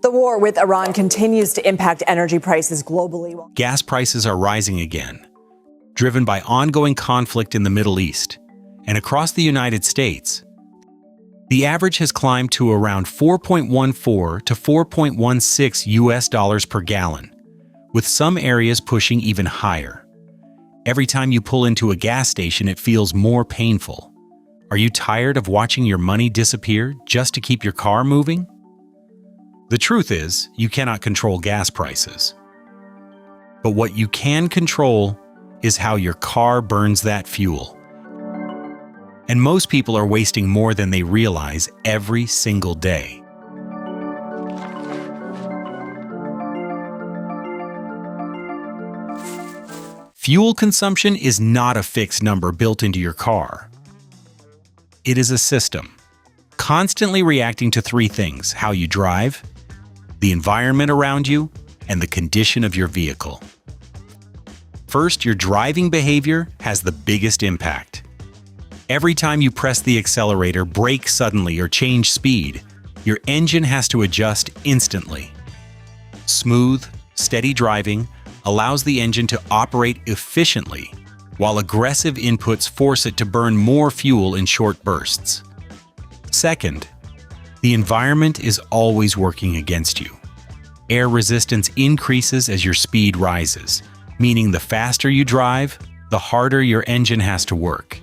The war with Iran continues to impact energy prices globally. Gas prices are rising again, driven by ongoing conflict in the Middle East. And across the United States, the average has climbed to around 4.14 to 4.16 US dollars per gallon, with some areas pushing even higher. Every time you pull into a gas station, it feels more painful. Are you tired of watching your money disappear just to keep your car moving? The truth is, you cannot control gas prices. But what you can control is how your car burns that fuel. And most people are wasting more than they realize every single day. Fuel consumption is not a fixed number built into your car. It is a system, constantly reacting to three things: how you drive, the environment around you, and the condition of your vehicle. First, your driving behavior has the biggest impact. Every time you press the accelerator, brake suddenly, or change speed, your engine has to adjust instantly. Smooth, steady driving allows the engine to operate efficiently, while aggressive inputs force it to burn more fuel in short bursts. Second, the environment is always working against you. Air resistance increases as your speed rises, meaning the faster you drive, the harder your engine has to work.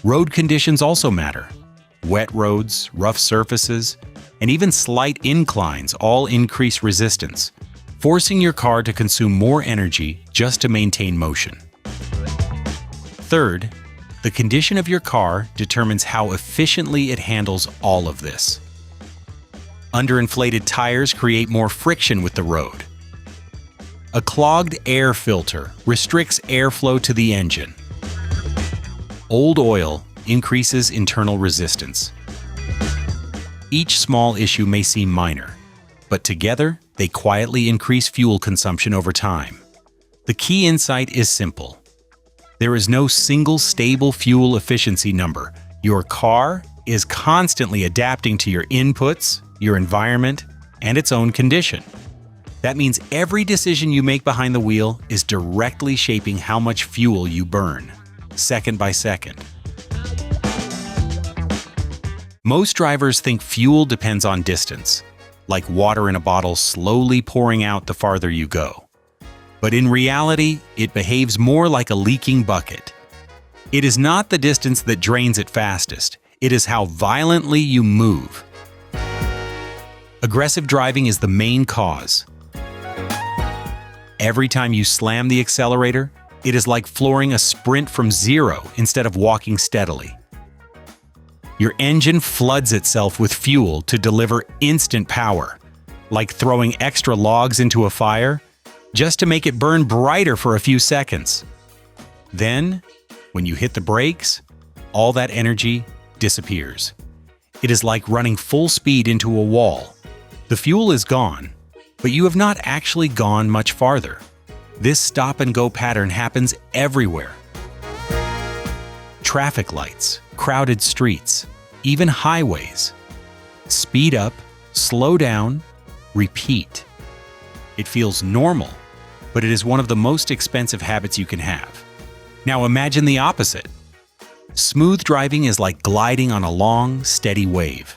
Road conditions also matter. Wet roads, rough surfaces, and even slight inclines all increase resistance, forcing your car to consume more energy just to maintain motion. Third, the condition of your car determines how efficiently it handles all of this. Underinflated tires create more friction with the road. A clogged air filter restricts airflow to the engine. Old oil increases internal resistance. Each small issue may seem minor, but together they quietly increase fuel consumption over time. The key insight is simple. There is no single stable fuel efficiency number. Your car is constantly adapting to your inputs, your environment, and its own condition. That means every decision you make behind the wheel is directly shaping how much fuel you burn, second by second. Most drivers think fuel depends on distance, like water in a bottle slowly pouring out the farther you go. But in reality, it behaves more like a leaking bucket. It is not the distance that drains it fastest, it is how violently you move. Aggressive driving is the main cause. Every time you slam the accelerator, it is like flooring a sprint from zero instead of walking steadily. Your engine floods itself with fuel to deliver instant power, like throwing extra logs into a fire, just to make it burn brighter for a few seconds. Then, when you hit the brakes, all that energy disappears. It is like running full speed into a wall. The fuel is gone, but you have not actually gone much farther. This stop-and-go pattern happens everywhere. Traffic lights, crowded streets, even highways. Speed up, slow down, repeat. It feels normal, but it is one of the most expensive habits you can have. Now imagine the opposite. Smooth driving is like gliding on a long, steady wave.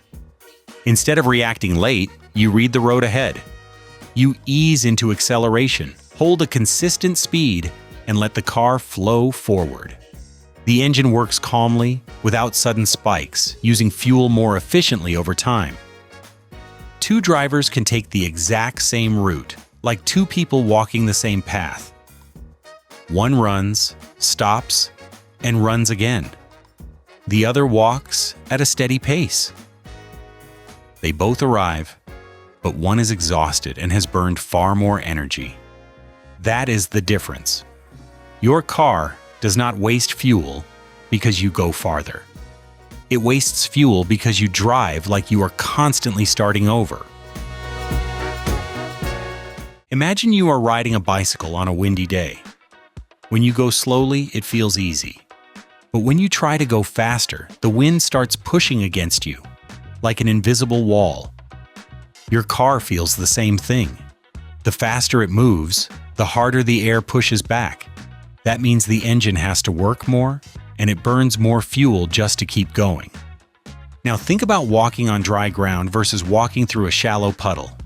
Instead of reacting late, you read the road ahead. You ease into acceleration, hold a consistent speed, and let the car flow forward. The engine works calmly, without sudden spikes, using fuel more efficiently over time. Two drivers can take the exact same route, like two people walking the same path. One runs, stops, and runs again. The other walks at a steady pace. They both arrive, but one is exhausted and has burned far more energy. That is the difference. Your car does not waste fuel because you go farther. It wastes fuel because you drive like you are constantly starting over. Imagine you are riding a bicycle on a windy day. When you go slowly, it feels easy. But when you try to go faster, the wind starts pushing against you, like an invisible wall. Your car feels the same thing. The faster it moves, the harder the air pushes back. That means the engine has to work more, and it burns more fuel just to keep going. Now think about walking on dry ground versus walking through a shallow puddle.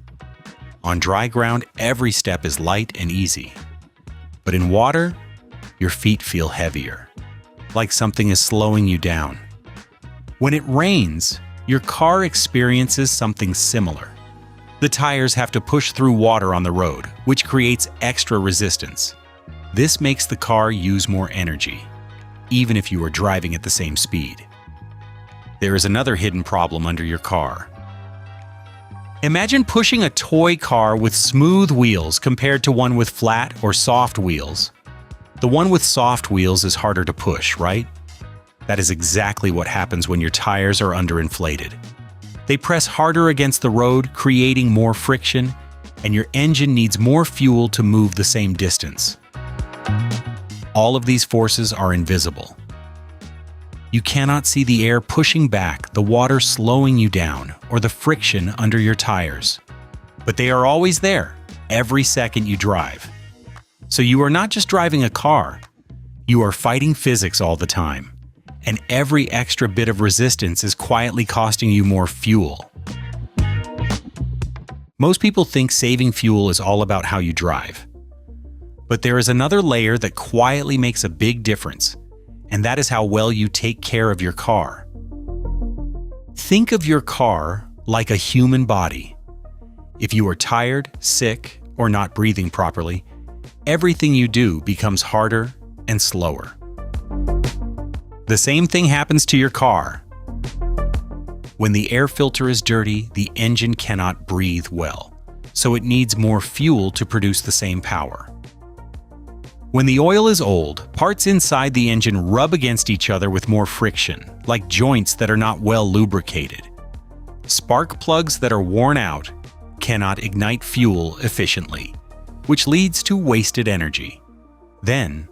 On dry ground, every step is light and easy. But in water, your feet feel heavier, like something is slowing you down. When it rains, your car experiences something similar. The tires have to push through water on the road, which creates extra resistance. This makes the car use more energy, even if you are driving at the same speed. There is another hidden problem under your car. Imagine pushing a toy car with smooth wheels compared to one with flat or soft wheels. The one with soft wheels is harder to push, right? That is exactly what happens when your tires are underinflated. They press harder against the road, creating more friction, and your engine needs more fuel to move the same distance. All of these forces are invisible. You cannot see the air pushing back, the water slowing you down, or the friction under your tires. But they are always there, every second you drive. So you are not just driving a car, you are fighting physics all the time. And every extra bit of resistance is quietly costing you more fuel. Most people think saving fuel is all about how you drive. But there is another layer that quietly makes a big difference, and that is how well you take care of your car. Think of your car like a human body. If you are tired, sick, or not breathing properly, everything you do becomes harder and slower. The same thing happens to your car. When the air filter is dirty, the engine cannot breathe well, so it needs more fuel to produce the same power. When the oil is old, parts inside the engine rub against each other with more friction, like joints that are not well lubricated. Spark plugs that are worn out cannot ignite fuel efficiently, which leads to wasted energy. Then,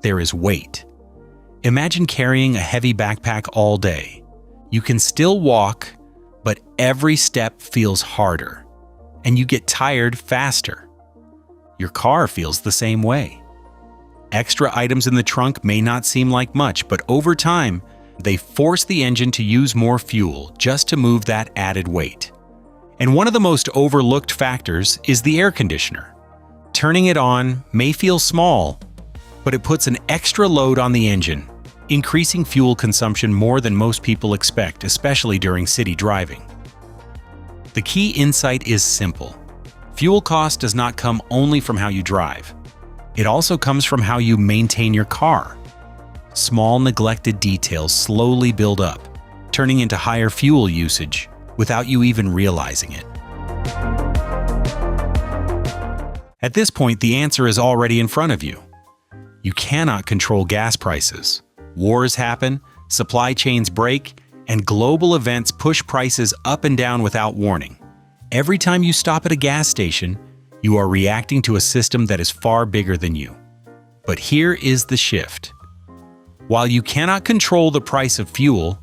there is weight. Imagine carrying a heavy backpack all day. You can still walk, but every step feels harder, and you get tired faster. Your car feels the same way. Extra items in the trunk may not seem like much, but over time, they force the engine to use more fuel just to move that added weight. And one of the most overlooked factors is the air conditioner. Turning it on may feel small, but it puts an extra load on the engine, increasing fuel consumption more than most people expect, especially during city driving. The key insight is simple. Fuel cost does not come only from how you drive. It also comes from how you maintain your car. Small neglected details slowly build up, turning into higher fuel usage without you even realizing it. At this point, the answer is already in front of you. You cannot control gas prices. Wars happen, supply chains break, and global events push prices up and down without warning. Every time you stop at a gas station, you are reacting to a system that is far bigger than you. But here is the shift. While you cannot control the price of fuel,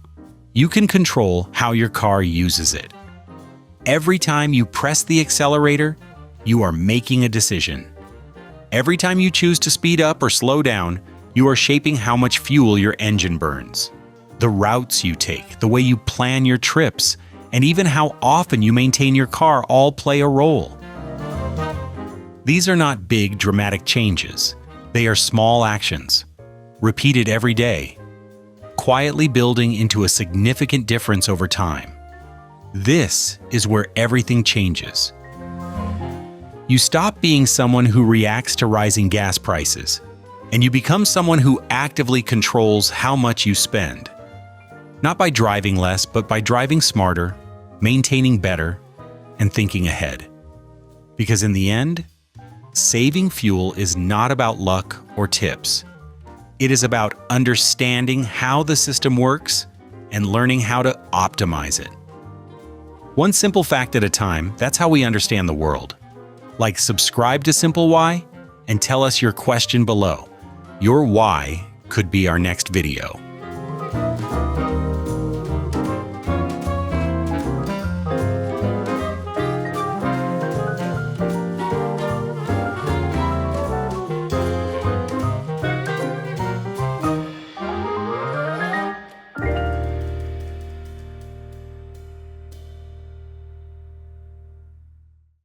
you can control how your car uses it. Every time you press the accelerator, you are making a decision. Every time you choose to speed up or slow down, you are shaping how much fuel your engine burns. The routes you take, the way you plan your trips, and even how often you maintain your car all play a role. These are not big, dramatic changes. They are small actions, repeated every day, quietly building into a significant difference over time. This is where everything changes. You stop being someone who reacts to rising gas prices, and you become someone who actively controls how much you spend. Not by driving less, but by driving smarter, maintaining better, and thinking ahead. Because in the end, saving fuel is not about luck or tips. It is about understanding how the system works and learning how to optimize it. One simple fact at a time, that's how we understand the world. Like, subscribe to Simple Why and tell us your question below. Your why could be our next video.